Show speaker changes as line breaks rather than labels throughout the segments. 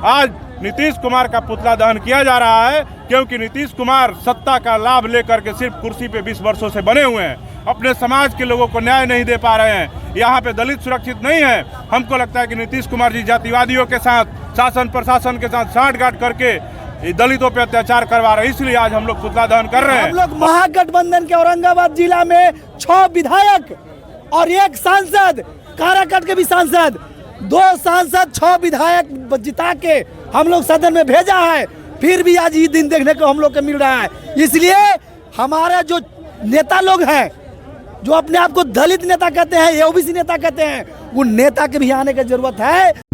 आज नीतीश कुमार का पुतला दहन किया जा रहा है, क्योंकि नीतीश कुमार सत्ता का लाभ लेकर के सिर्फ कुर्सी पे 20 वर्षों से बने हुए हैं, अपने समाज के लोगों को न्याय नहीं दे पा रहे हैं। यहाँ पे दलित सुरक्षित नहीं है। हमको लगता है कि नीतीश कुमार जी जातिवादियों के साथ, शासन प्रशासन के साथ साठगांठ करके दलितों पे अत्याचार करवा रहे हैं, इसलिए आज हम लोग पुतला दहन कर रहे हैं।
हम लोग महागठबंधन के औरंगाबाद जिला में 6 विधायक और 1 सांसद, काराकाट के भी सांसद, 2 सांसद 6 विधायक जिता के हम लोग सदन में भेजा है, फिर भी आज ये दिन देखने को हम लोग को मिल रहा है। इसलिए हमारे जो नेता लोग हैं, जो अपने आप को दलित नेता कहते हैं, ओबीसी नेता कहते हैं, उन नेता के भी आने की जरूरत है।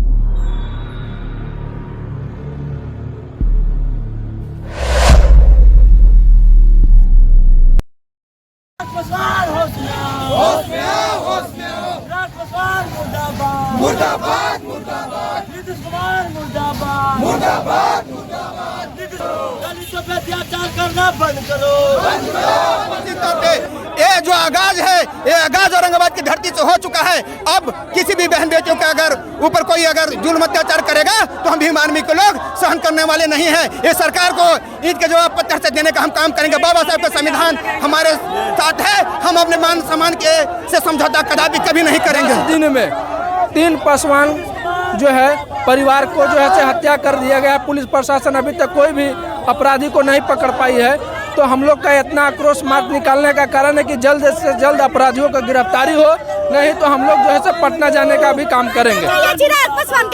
मुर्दाबाद मुर्दाबाद, नीतीश कुमार मुर्दाबाद मुर्दाबाद मुर्दाबाद, दलितों पे अत्याचार करना बंद करो, बंद करो।
ये जो आगाज है, ये आगाज औरंगाबाद की धरती से हो चुका है। अब किसी भी बहन बेटियों के अगर ऊपर कोई अगर जुल्म अत्याचार करेगा तो हम भीम आर्मी के लोग सहन करने वाले नहीं हैं। ये सरकार को ईद के जवाब पत्थर से देने का हम काम करेंगे। बाबा साहब का संविधान हमारे साथ है, हम अपने मान सम्मान के से समझौता कभी नहीं करेंगे।
दिन में 3 पासवान जो है परिवार को जो है हत्या कर दिया गया। पुलिस प्रशासन अभी तक कोई भी अपराधी को नहीं पकड़ पाई है। तो हम लोग का इतना आक्रोश मार्च निकालने का कारण है कि जल्द से जल्द अपराधियों की गिरफ्तारी हो, नहीं तो हम लोग जो है पटना जाने का भी काम करेंगे।
चिराग पासवान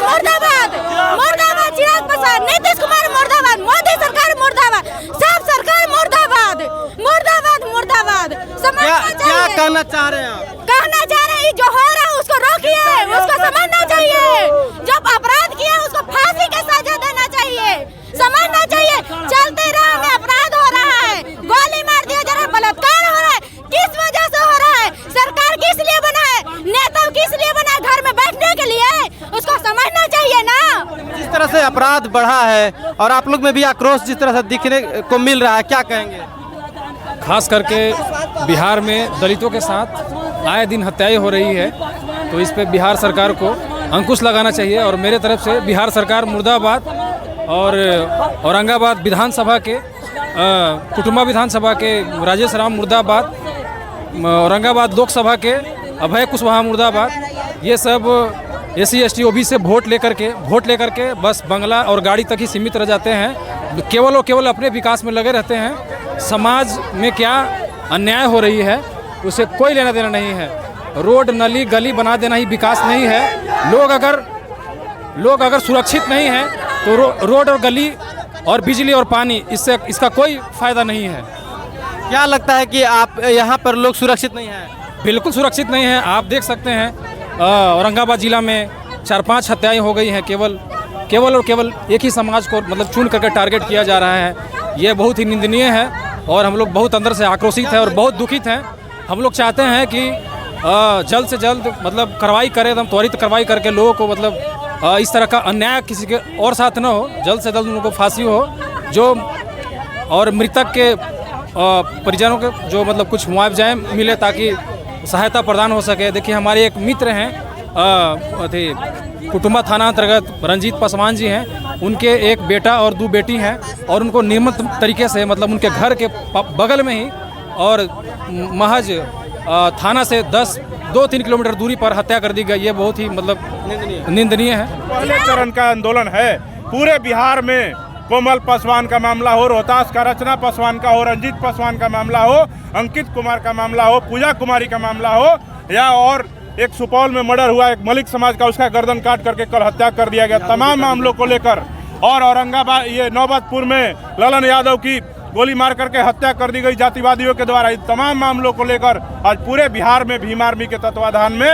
मुर्दाबाद, मुर्दाबाद चिराग पासवान, नीतीश कुमार मुर्दाबाद, मोदी सरकार मुर्दाबाद, सब सरकार मुर्दाबाद, मुर्दाबाद मुर्दाबाद।
क्या कहना चाह रहे हैं आप?
कहना चाह रहे हैं जो हो रहा है उसको रोकिए, उसको समझना चाहिए। जब अपराध किया उसको फांसी की सजा देना चाहिए, समझना चाहिए। चलते राह में अपराध हो रहा है, गोली मार दिया जा रहा है, बलात्कार हो रहा है, किस वजह से हो रहा है? सरकार किस लिए बना है? नेता किस लिए बना है? घर में बैठने के लिए? उसको समझना चाहिए ना।
जिस तरह से अपराध बढ़ा है और आप लोग में भी आक्रोश जिस तरह से दिखने को मिल रहा है, क्या कहेंगे?
खास करके बिहार में दलितों के साथ आए दिन हत्याएं हो रही है, तो इस पे बिहार सरकार को अंकुश लगाना चाहिए। और मेरे तरफ से बिहार सरकार मुर्दाबाद और औरंगाबाद विधानसभा के कुटुंबा विधानसभा के राजेश राम मुर्दाबाद, औरंगाबाद लोकसभा के अभय कुशवाहा मुर्दाबाद, ये सब SC ST OBC से वोट लेकर के बस बंगला और गाड़ी तक ही सीमित रह जाते हैं। केवल और केवल अपने विकास में लगे रहते हैं। समाज में क्या अन्याय हो रही है उसे कोई लेना देना नहीं है। रोड नली गली बना देना ही विकास नहीं है। लोग अगर सुरक्षित नहीं हैं तो रोड और गली और बिजली और पानी इसका कोई फायदा नहीं है।
क्या लगता है कि आप यहाँ पर लोग सुरक्षित नहीं हैं?
बिल्कुल सुरक्षित नहीं है। आप देख सकते हैं औरंगाबाद जिला में 4-5 हत्याएं हो गई हैं। केवल और केवल एक ही समाज को मतलब चुन करके टारगेट किया जा रहा है। ये बहुत ही निंदनीय है और हम लोग बहुत अंदर से आक्रोशित हैं और बहुत दुखित हैं। हम लोग चाहते हैं कि जल्द से जल्द मतलब कार्रवाई करें, एकदम त्वरित कार्रवाई करके लोगों को मतलब इस तरह का अन्याय किसी के और साथ न हो, जल्द से जल्द उन लोगों को फांसी हो। जो और मृतक के परिजनों के जो मतलब कुछ मुआवजा मिले ताकि सहायता प्रदान हो सके। देखिए हमारे एक मित्र हैं कुटुंबा थाना अंतर्गत रंजीत पासवान जी हैं, उनके एक बेटा और 2 बेटी हैं और उनको नियमित तरीके से मतलब उनके घर के बगल में ही और महज थाना से 2-3 किलोमीटर दूरी पर हत्या कर दी गई। ये बहुत ही मतलब निंदनीय है।
पहले चरण का आंदोलन है पूरे बिहार में। कोमल पासवान का मामला हो, रोहतास का रचना पासवान का हो, रंजीत पासवान का मामला हो, अंकित कुमार का मामला हो, पूजा कुमारी का मामला हो, या और एक सुपौल में मर्डर हुआ एक मलिक समाज का, उसका गर्दन काट करके कल हत्या कर दिया गया। तमाम मामलों को लेकर और औरंगाबाद ये नौबतपुर में ललन यादव की गोली मार करके हत्या कर दी गई जातिवादियों के द्वारा। इन तमाम मामलों को लेकर आज पूरे बिहार में भीम आर्मी के तत्वाधान में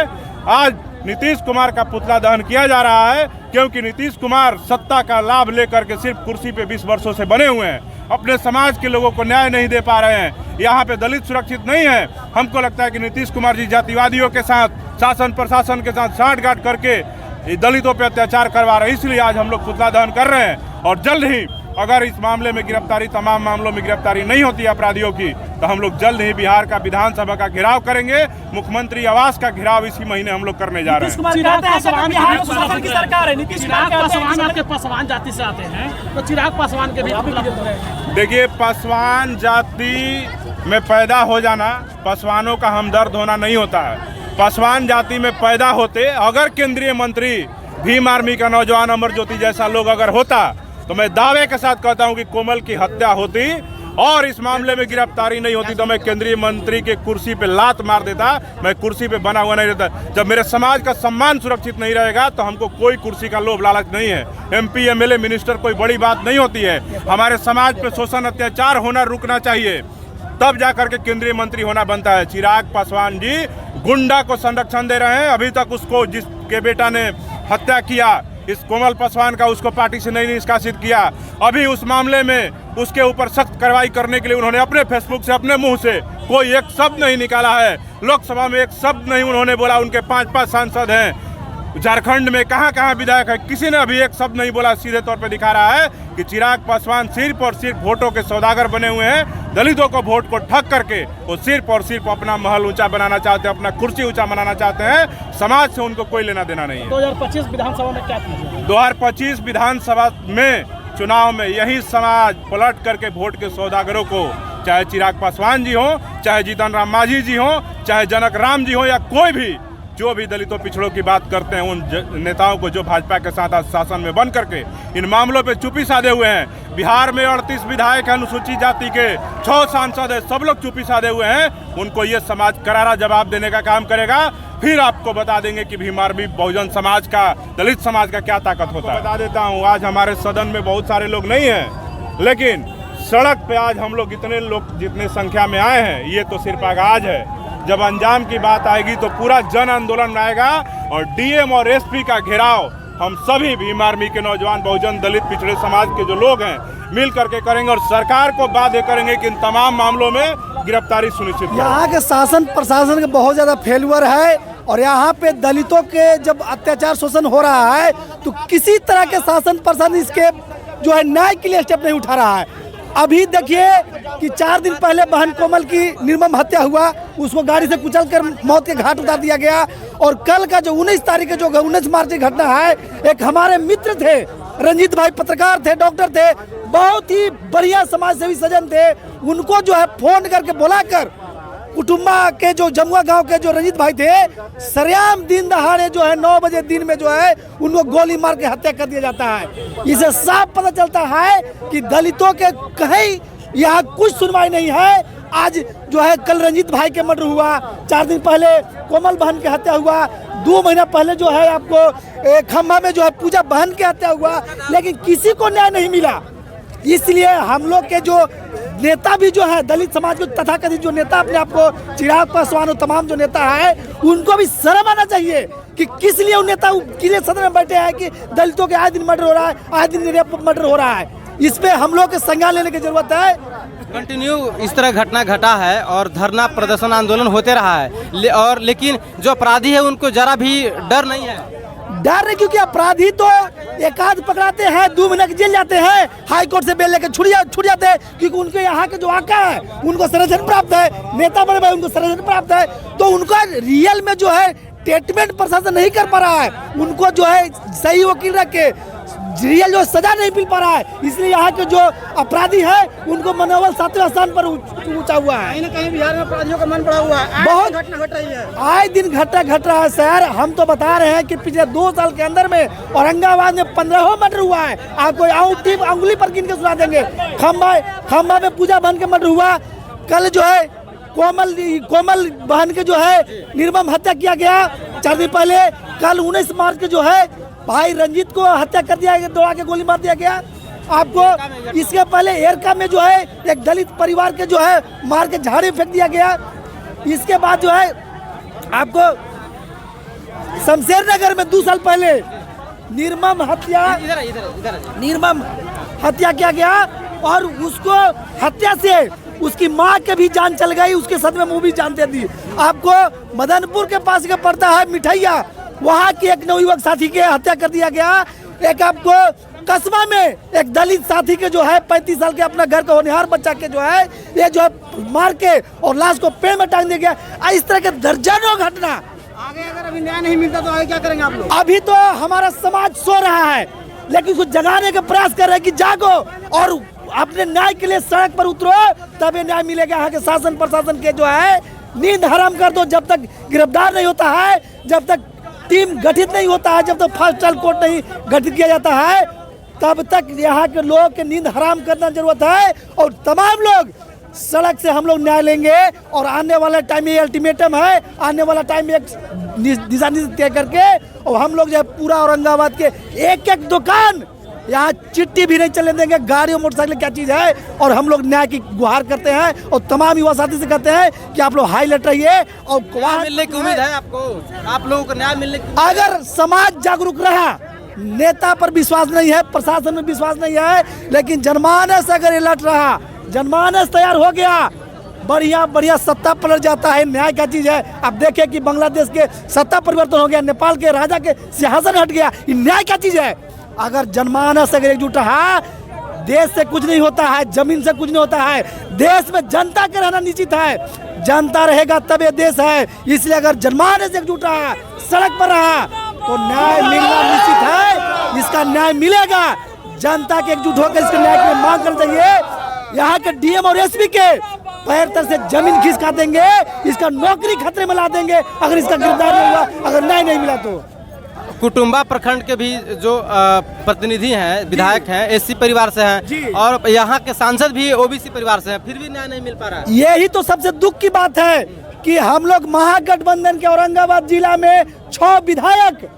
आज नीतीश कुमार का पुतला दहन किया जा रहा है, क्योंकि नीतीश कुमार सत्ता का लाभ लेकर के सिर्फ कुर्सी पे 20 वर्षों से बने हुए हैं, अपने समाज के लोगों को न्याय नहीं दे पा रहे हैं। यहाँ पे दलित सुरक्षित नहीं है। हमको लगता है कि नीतीश कुमार जी जातिवादियों के साथ, शासन प्रशासन के साथ साठगांठ करके दलितों पे अत्याचार करवा रहे हैं, इसलिए आज हम लोग पुतला दहन कर रहे हैं। और जल्द ही अगर इस मामले में गिरफ्तारी, तमाम मामलों में गिरफ्तारी नहीं होती अपराधियों की, तो हम लोग जल्द ही बिहार का विधानसभा का घेराव करेंगे। मुख्यमंत्री आवास का घेराव इसी महीने हम लोग करने जा रहे हैं।
आपके पासवान जाति से आते हैं, तो चिराग पासवान के भी
देखिए, पासवान जाति में पैदा हो जाना पासवानों का हमदर्द होना नहीं होता है। पासवान जाति में पैदा होते अगर केंद्रीय मंत्री भीम आर्मी का नौजवान अमर ज्योति जैसा लोग अगर होता, तो मैं दावे के साथ कहता हूं कि कोमल की हत्या होती और इस मामले में गिरफ्तारी नहीं होती, तो मैं केंद्रीय मंत्री के कुर्सी पे लात मार देता। मैं कुर्सी पे बना हुआ नहीं रहता। जब मेरे समाज का सम्मान सुरक्षित नहीं रहेगा तो हमको कोई कुर्सी का लोभ लालच नहीं है। MP MLA मिनिस्टर कोई बड़ी बात नहीं होती है। हमारे समाज पे शोषण अत्याचार होना रुकना चाहिए, तब जाकर के केंद्रीय मंत्री होना बनता है। चिराग पासवान जी गुंडा को संरक्षण दे रहे हैं। अभी तक उसको, जिसके बेटा ने हत्या किया, इस कोमल पासवान का, उसको पार्टी से नहीं निष्कासित किया। अभी उस मामले में उसके ऊपर सख्त कार्रवाई करने के लिए उन्होंने अपने फेसबुक से, अपने मुंह से कोई एक शब्द नहीं निकाला है। लोकसभा में एक शब्द नहीं उन्होंने बोला। उनके 5 सांसद हैं झारखंड में, कहाँ विधायक है, किसी ने अभी एक शब्द नहीं बोला। सीधे तौर पे दिखा रहा है कि चिराग पासवान सिर्फ और सिर्फ वोटों के सौदागर बने हुए हैं। दलितों को वोट को ठग करके वो सिर्फ और सिर्फ अपना महल ऊंचा बनाना चाहते हैं, अपना कुर्सी ऊंचा बनाना चाहते हैं। समाज से उनको कोई लेना देना नहीं है।
2025 विधानसभा में क्या कीजिए?
2025 विधानसभा में चुनाव में यही समाज पलट करके वोट के सौदागरों को, चाहे चिराग पासवान जी हो, चाहे जीतन राम मांझी जी हो, चाहे जनक राम जी हो, या कोई भी जो भी दलितों पिछड़ों की बात करते हैं, उन नेताओं को जो भाजपा के साथ आज शासन में बन करके इन मामलों पे चुप्पी साधे हुए हैं। बिहार में 38 विधायक अनुसूचित जाति के, 6 सांसद है, सब लोग चुप्पी साधे हुए हैं। उनको ये समाज करारा जवाब देने का काम करेगा। फिर आपको बता देंगे कि भीम आर्मी बहुजन समाज का, दलित समाज का क्या ताकत होता है। बता देता हूँ, आज हमारे सदन में बहुत सारे लोग नहीं हैं, लेकिन सड़क पे आज हम लोग इतने लोग जितने संख्या में आए हैं, ये तो सिर्फ आगाज है। जब अंजाम की बात आएगी तो पूरा जन आंदोलन आएगा और DM और SP का घेराव हम सभी भीम आर्मी के नौजवान, बहुजन, दलित, पिछड़े समाज के जो लोग हैं मिल करके करेंगे और सरकार को बाध्य करेंगे कि इन तमाम मामलों में गिरफ्तारी सुनिश्चित करें।
यहाँ के शासन प्रशासन के बहुत ज्यादा फेल्यूर है और यहाँ पे दलितों के जब अत्याचार शोषण हो रहा है तो किसी तरह के शासन प्रशासन इसके जो है न्याय के लिए स्टेप नहीं उठा रहा है। अभी देखिए कि 4 दिन पहले बहन कोमल की निर्मम हत्या हुआ, उसको गाड़ी से कुचलकर मौत के घाट उतार दिया गया। और कल का जो 19 तारीख के जो 19 मार्च की घटना है, एक हमारे मित्र थे, रंजीत भाई पत्रकार थे, डॉक्टर थे, बहुत ही बढ़िया समाज सेवी सज्जन थे, उनको जो है फोन करके बुलाकर कुटुम्बा के जो जमुआ गांव के जो रंजीत भाई थे, सरेआम दिन दहाड़े जो है 9 बजे दिन में जो है उनको गोली मार के हत्या कर दिया जाता है। इसे साफ पता चलता है कि दलितों के कहीं यहाँ कुछ सुनवाई नहीं है। आज जो है कल रंजीत भाई के मर्डर हुआ, 4 दिन पहले कोमल बहन की हत्या हुआ, 2 महीना पहले जो है आपको खम्भा में जो है पूजा बहन की हत्या हुआ, लेकिन किसी को न्याय नहीं मिला। इसलिए हम लोग के जो नेता भी जो है दलित समाज के तथाकथित जो नेता अपने आप को चिराग पासवान और तमाम जो नेता है, उनको भी शर्म आना चाहिए कि किस लिए उन नेता किले सदन में बैठे हैं कि दलितों के आए दिन मर्डर हो रहा है, आए दिन रेप मर्डर हो रहा है। इस पे हम लोग के संज्ञान लेने की जरूरत है।
कंटिन्यू इस तरह घटना घटा है और धरना प्रदर्शन आंदोलन होते रहा है और लेकिन जो अपराधी है उनको जरा भी डर नहीं है।
डर नहीं, क्योंकि अपराधी तो एक आध पकड़ाते हैं, 2 महीने जेल जाते हैं, हाई कोर्ट से बेल लेकर छूट जाते हैं, क्योंकि उनके यहाँ के जो आका है उनको संरक्षण प्राप्त है, नेता बड़े भाई उनको संरक्षण प्राप्त है, तो उनका रियल में जो है ट्रीटमेंट प्रशासन नहीं कर पा रहा है, उनको जो है सही वकील रख के रियल जो सजा नहीं मिल पा रहा है। इसलिए यहाँ के जो अपराधी है उनको मनोबल 7वें स्थान पर ऊंचा हुआ है।
कहीं न कहीं बिहार में अपराधियों का मन बढ़ा हुआ है,
बहुत
घटना घट रही है,
आए दिन घटना घट रहा है सर। हम तो बता रहे हैं कि पिछले 2 साल के अंदर में औरंगाबाद में 15 मर्डर हुआ है। आपको अंगुली पर गिन के सुना देंगे। खम्बा में पूजा बहन के मर्डर हुआ, कल जो है कोमल बहन के जो है निर्मम हत्या किया गया 4 दिन पहले। कल 19 मार्च के जो है भाई रंजीत को हत्या कर दिया गया, दौड़ा के गोली मार दिया गया। आपको इसके पहले एरका में जो है एक दलित परिवार के जो है मार के झाड़े फेंक दिया गया। इसके बाद जो है आपको शमशेर नगर में 2 साल पहले निर्मम हत्या किया गया और उसको हत्या से उसकी माँ के भी जान चल गई, उसके सदमे मुंह भी जान दे दी। आपको मदनपुर के पास का पड़ता है मिठैया, वहाँ की एक नवयुवक साथी के हत्या कर दिया गया। एक आपको कस्बा में एक दलित साथी के जो है 35 साल के अपना घर का होनहार बच्चा के जो है ये जो है मार के और लाश को पेड़ में टांग दिया गया। इस तरह के दर्जनों घटना।
आगे अगर अभी न्याय नहीं मिलता तो आगे क्या करेंगे आप लोग?
अभी तो हमारा समाज सो रहा है, लेकिन उसको जगाने का प्रयास कर रहे हैं कि जागो और अपने न्याय के लिए सड़क पर उतरो, तभी न्याय मिलेगा। यहाँ के शासन प्रशासन के जो है नींद हराम कर दो। जब तक गिरफ्तार नहीं होता है, जब तक टीम गठित नहीं होता है, जब तक फास्ट ट्रैक कोर्ट नहीं गठित किया जाता है, तब तक यहाँ के लोगों के नींद हराम करना जरूरत है। और तमाम लोग सड़क से हम लोग न्याय लेंगे और आने वाला टाइम ये अल्टीमेटम है, आने वाला टाइम एक दिशा निर्देश तय करके और हम लोग जो है पूरा औरंगाबाद के एक एक दुकान यहाँ चिट्ठी भी नहीं चलने देंगे। गाड़ी और मोटरसाइकिल क्या चीज़ है, और हम लोग न्याय की गुहार करते हैं और तमाम युवा साथी से कहते हैं कि आप लोग हाई अलर्ट रहिए और
न्याय मिलने की उम्मीद है आपको? आप लोगों को न्याय मिलने की?
अगर समाज जागरूक रहा, नेता पर विश्वास नहीं है, प्रशासन में विश्वास नहीं है, लेकिन जनमानस अगर अलर्ट रहा, जनमानस तैयार हो गया, बढ़िया बढ़िया सत्ता पलट जाता है। न्याय क्या चीज़ है? अब देखें कि बांग्लादेश के सत्ता परिवर्तन हो गया, नेपाल के राजा के सिंहासन हट गया, ये न्याय क्या चीज़ है? अगर जनमानस अगर एकजुट रहा, देश से कुछ नहीं होता है, जमीन से कुछ नहीं होता है। देश में जनता के रहना निश्चित है, जनता रहेगा तब ये देश है। इसलिए अगर जनमानस एकजुट रहा, सड़क पर रहा, तो न्याय मिलना निश्चित है। इसका न्याय मिलेगा, जनता के एकजुट होकर इसके न्याय की मांग करनी चाहिए। यहाँ के डीएम और एसपी के पैर तक से जमीन खिसका देंगे, इसका नौकरी खतरे में ला देंगे अगर इसका गिरफ्तार नहीं हुआ, अगर न्याय नहीं मिला तो।
कुटुंबा प्रखंड के भी जो प्रतिनिधि हैं, विधायक हैं, एससी परिवार से हैं और यहाँ के सांसद भी ओबीसी परिवार से हैं, फिर भी न्याय नहीं मिल पा रहा है।
यही तो सबसे दुख की बात है कि हम लोग महागठबंधन के औरंगाबाद जिला में 6 विधायक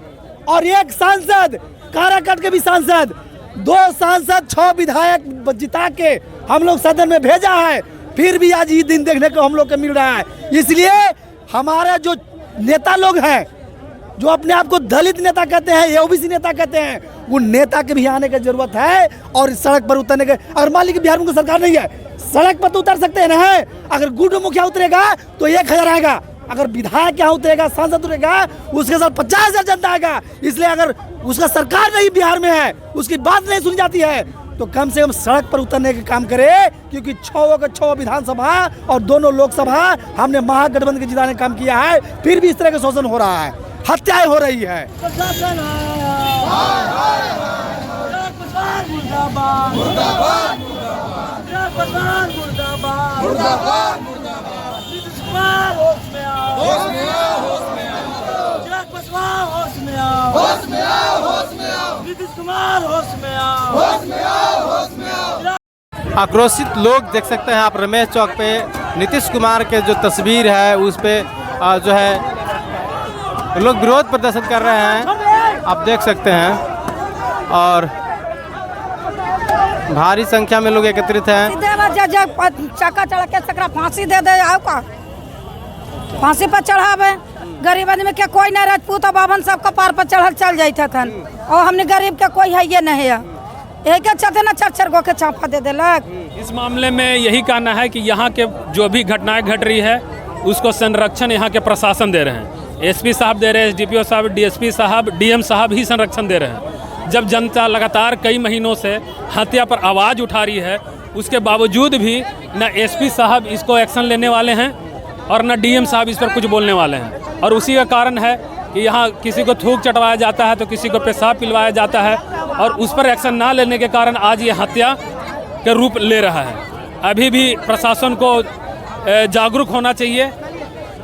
और 1 सांसद, काराकाट के भी सांसद, 2 सांसद 6 विधायक जिता के हम लोग सदन में भेजा है, फिर भी आज ये दिन देखने को हम लोग को मिल रहा है। इसलिए हमारा जो नेता लोग हैं, जो अपने आप को दलित नेता कहते हैं, ओबीसी नेता कहते हैं, उन नेता के भी आने की जरूरत है और सड़क पर उतरने के। अगर मान लीजिए बिहार में सरकार नहीं है, सड़क पर तो उतर सकते हैं ना। अगर गुड्डू मुखिया उतरेगा तो 1000 आएगा, अगर विधायक यहाँ उतरेगा, सांसद उतरेगा, उसके साथ 50,000 जनता आएगा। इसलिए अगर उसका सरकार नहीं बिहार में है, उसकी बात नहीं सुनी जाती है, तो कम से कम सड़क पर उतरने का काम करे। क्योंकि 6 विधानसभा और दोनों लोकसभा हमने महागठबंधन के जिताने का काम किया है, फिर भी इस तरह का शोषण हो रहा है, हत्याएं हो रही है।
आक्रोशित लोग देख सकते हैं आप रमेश चौक पे नीतीश कुमार के जो तस्वीर है उस पे जो है लोग विरोध प्रदर्शन कर रहे हैं, आप देख सकते हैं, और भारी संख्या में लोग एकत्रित हैं।
चक्का चढ़ा के सकरा फांसी दे दे, आओ का फांसी पर चढ़ावे। गरीब आदमी के कोई नहीं, राजपूत और बाभन सबका पार पर चढ़ल चल जाते थन, और हमने गरीब के कोई है ये नहीं है। एक चलते ना 4-4 गो के चापा दे देलक।
इस मामले में यही कहना है कि यहाँ के जो भी घटनाएं घट रही है उसको संरक्षण यहाँ के प्रशासन दे रहे हैं। एसपी साहब दे रहे हैं, एसडीपीओ साहब, डीएसपी साहब, डीएम साहब ही संरक्षण दे रहे हैं। जब जनता लगातार कई महीनों से हत्या पर आवाज़ उठा रही है, उसके बावजूद भी न एसपी साहब इसको एक्शन लेने वाले हैं और न डीएम साहब इस पर कुछ बोलने वाले हैं। और उसी का कारण है कि यहाँ किसी को थूक चटवाया जाता है तो किसी को पेशाब पिलवाया जाता है, और उस पर एक्शन ना लेने के कारण आज ये हत्या के रूप ले रहा है। अभी भी प्रशासन को जागरूक होना चाहिए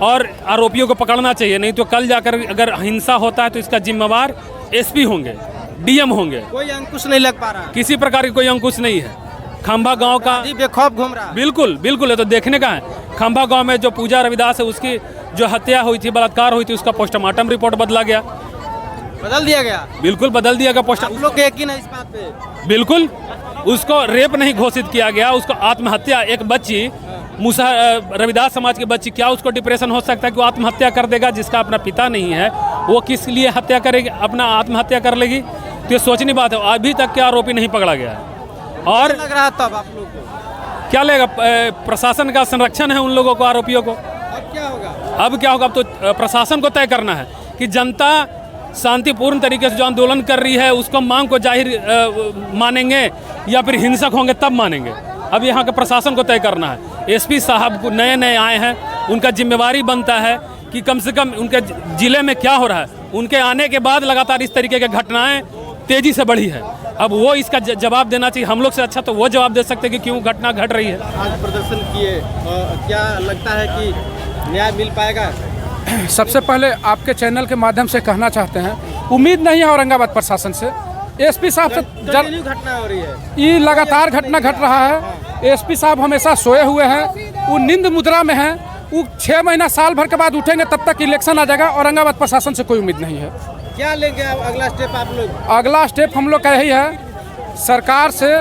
और आरोपियों को पकड़ना चाहिए, नहीं तो कल जाकर अगर हिंसा होता है तो इसका जिम्मेवार एसपी होंगे, डीएम होंगे।
कोई अंकुश नहीं लग पा रहा,
किसी प्रकार की कोई अंकुश नहीं है। खंभा गांव का
बेखौफ घूम रहा है।
बिल्कुल बिल्कुल, ये तो देखने का है। खंभा गांव में जो पूजा रविदास है, उसकी जो हत्या हुई थी, बलात्कार हुई थी, उसका पोस्टमार्टम रिपोर्ट बदला गया,
बदल दिया गया।
बिल्कुल बदल दिया गया
आप लोग यकीन है इस बात पे?
बिल्कुल, उसको रेप नहीं घोषित किया गया, उसको आत्महत्या। एक बच्ची मूसा रविदास समाज की बच्ची, क्या उसको डिप्रेशन हो सकता है कि वो आत्महत्या कर देगा? जिसका अपना पिता नहीं है वो किस लिए हत्या करेगी, अपना आत्महत्या कर लेगी? तो ये सोचनी बात है। अभी तक क्या आरोपी नहीं पकड़ा गया है। और
लग रहा तब आप लोग को
क्या लगेगा? प्रशासन का संरक्षण है उन लोगों को, आरोपियों को।
अब क्या होगा?
अब क्या होगा? अब तो प्रशासन को तय करना है कि जनता शांतिपूर्ण तरीके से जो आंदोलन कर रही है उसको मांग को जाहिर मानेंगे या फिर हिंसक होंगे तब मानेंगे। अब यहाँ के प्रशासन को तय करना है। एसपी साहब नए नए आए हैं, उनका जिम्मेवारी बनता है कि कम से कम उनके ज़िले में क्या हो रहा है। उनके आने के बाद लगातार इस तरीके की घटनाएं तेज़ी से बढ़ी है। अब वो इसका जवाब देना चाहिए। हम लोग से अच्छा तो वो जवाब दे सकते कि क्यों घटना घट रही है।
आज प्रदर्शन किए, क्या लगता है कि न्याय मिल पाएगा?
सबसे पहले आपके चैनल के माध्यम से कहना चाहते हैं, उम्मीद नहीं है औरंगाबाद प्रशासन से। एसपी साहब से
घटना हो रही है,
ये लगातार घटना घट रहा है। एसपी साहब हमेशा सोए हुए हैं, वो नींद मुद्रा में हैं। वो 6 महीना साल भर के बाद उठेंगे, तब तक इलेक्शन आ जाएगा। औरंगाबाद प्रशासन से कोई उम्मीद नहीं है।
क्या लेंगे अगला स्टेप आप लोग?
अगला स्टेप हम लोग का यही है, सरकार से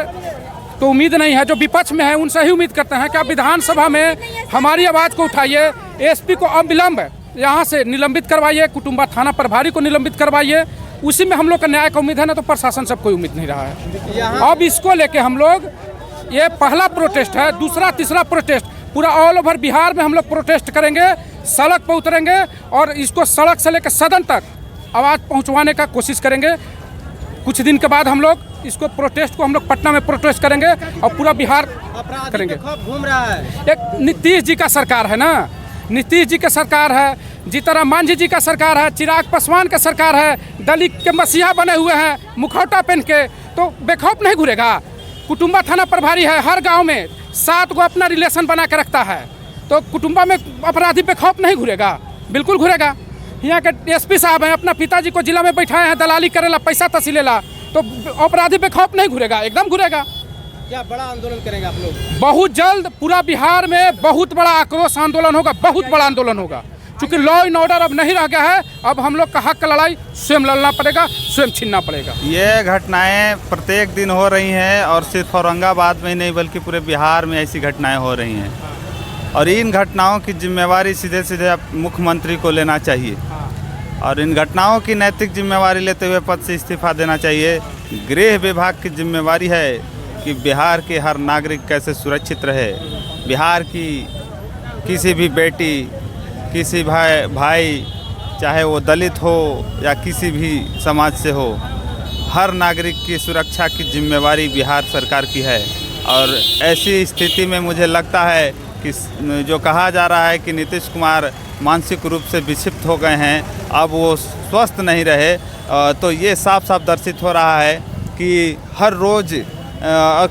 तो उम्मीद नहीं है, जो विपक्ष में है उनसे ही उम्मीद करते हैं कि आप विधानसभा में हमारी आवाज़ को उठाइए। एसपी को अविलंब यहाँ से निलंबित करवाइए, कुटुंबा थाना प्रभारी को निलंबित करवाइए। उसी में हम लोग का न्याय का उम्मीद है ना, तो प्रशासन से कोई उम्मीद नहीं रहा है। अब इसको लेके हम लोग, ये पहला प्रोटेस्ट है, दूसरा तीसरा प्रोटेस्ट पूरा ऑल ओवर बिहार में हम लोग प्रोटेस्ट करेंगे, सड़क पर उतरेंगे और इसको सड़क से लेकर सदन तक आवाज़ पहुंचवाने का कोशिश करेंगे। कुछ दिन के बाद हम लोग इसको प्रोटेस्ट को हम लोग पटना में प्रोटेस्ट करेंगे और पूरा बिहार करेंगे।
घूम रहा है,
एक नीतीश जी का सरकार है ना, नीतीश जी का सरकार है, जीतनराम मांझी जी का सरकार है, चिराग पासवान का सरकार है, दलित के मसीहा बने हुए हैं मुखौटा पहन के, तो बेखौफ नहीं घूरेगा। कुटुंबा थाना प्रभारी है, हर गांव में 7 गो अपना रिलेशन बना के रखता है, तो कुटुंबा में अपराधी बेखौफ नहीं घूरेगा, बिल्कुल घूरेगा। यहाँ के एसपी साहब हैं, अपना पिताजी को जिला में बैठाए हैं, दलाली करेला, पैसा तसीलेला, तो अपराधी बेखौफ नहीं घूरेगा, एकदम घूरेगा।
क्या बड़ा आंदोलन करेंगे आप लोग?
बहुत जल्द पूरा बिहार में बहुत बड़ा आक्रोश आंदोलन होगा, बहुत बड़ा आंदोलन होगा। क्योंकि लॉ एंड ऑर्डर अब नहीं रह गया है, अब हम लोग का हक का लड़ाई स्वयं लड़ना पड़ेगा, स्वयं छीनना पड़ेगा।
ये घटनाएं प्रत्येक दिन हो रही हैं और सिर्फ औरंगाबाद में ही नहीं बल्कि पूरे बिहार में ऐसी घटनाएं हो रही हैं। और इन घटनाओं की जिम्मेवारी सीधे सीधे मुख्यमंत्री को लेना चाहिए और इन घटनाओं की नैतिक जिम्मेवारी लेते हुए पद से इस्तीफा देना चाहिए। गृह विभाग की जिम्मेवारी है कि बिहार के हर नागरिक कैसे सुरक्षित रहे। बिहार की किसी भी बेटी, किसी भाई चाहे वो दलित हो या किसी भी समाज से हो, हर नागरिक की सुरक्षा की जिम्मेवारी बिहार सरकार की है। और ऐसी स्थिति में मुझे लगता है कि जो कहा जा रहा है कि नीतीश कुमार मानसिक रूप से विक्षिप्त हो गए हैं, अब वो स्वस्थ नहीं रहे, तो ये साफ साफ दर्शित हो रहा है कि हर रोज़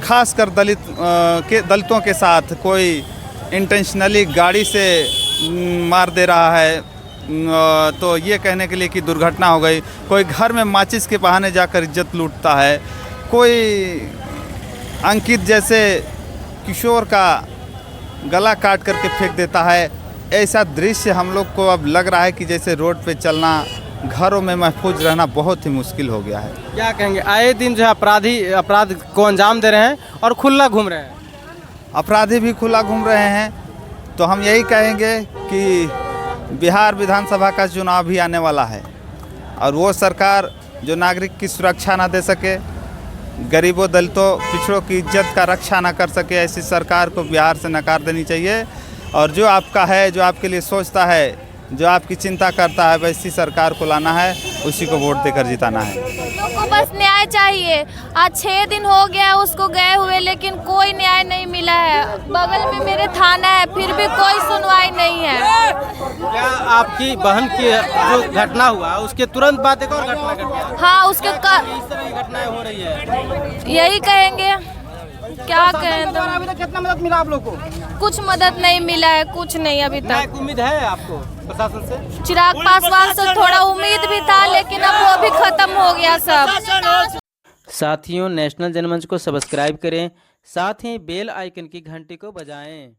खासकर दलितों के साथ कोई इंटेंशनली गाड़ी से मार दे रहा है। तो ये कहने के लिए कि दुर्घटना हो गई, कोई घर में माचिस के बहाने जाकर इज्जत लूटता है, कोई अंकित जैसे किशोर का गला काट करके फेंक देता है। ऐसा दृश्य हम लोग को अब लग रहा है कि जैसे रोड पे चलना, घरों में महफूज रहना बहुत ही मुश्किल हो गया है।
क्या कहेंगे, आए दिन जो है अपराध को अंजाम दे रहे हैं और खुला घूम रहे हैं?
अपराधी भी खुला घूम रहे हैं। तो हम यही कहेंगे कि बिहार विधानसभा का चुनाव भी आने वाला है और वो सरकार जो नागरिक की सुरक्षा ना दे सके, गरीबों, दलितों, पिछड़ों की इज्जत का रक्षा ना कर सके, ऐसी सरकार को बिहार से नकार देनी चाहिए। और जो आपका है, जो आपके लिए सोचता है, जो आपकी चिंता करता है, वैसी सरकार को लाना है, उसी को वोट देकर जिताना है।
लोगों को बस न्याय चाहिए। आज 6 दिन हो गया उसको गए हुए, लेकिन कोई न्याय नहीं मिला है। बगल में मेरे थाना है, फिर भी कोई सुनवाई नहीं है।
क्या आपकी बहन की जो घटना हुआ उसके तुरंत बाद एक और घटना घटी?
हाँ, उसके
इस तरह की घटनाएं हो रही है,
यही कहेंगे, क्या कहें। तो
अभी तक कितना मदद मिला आप लोग को?
कुछ मदद नहीं मिला है, कुछ नहीं अभी तक।
उम्मीद है आपको प्रशासन से?
चिराग पासवान से थोड़ा उम्मीद भी था, लेकिन अब वो भी खत्म हो गया सब।
साथियों, नेशनल जनमंच को सब्सक्राइब करें, साथ ही बेल आइकन की घंटी को बजाएं।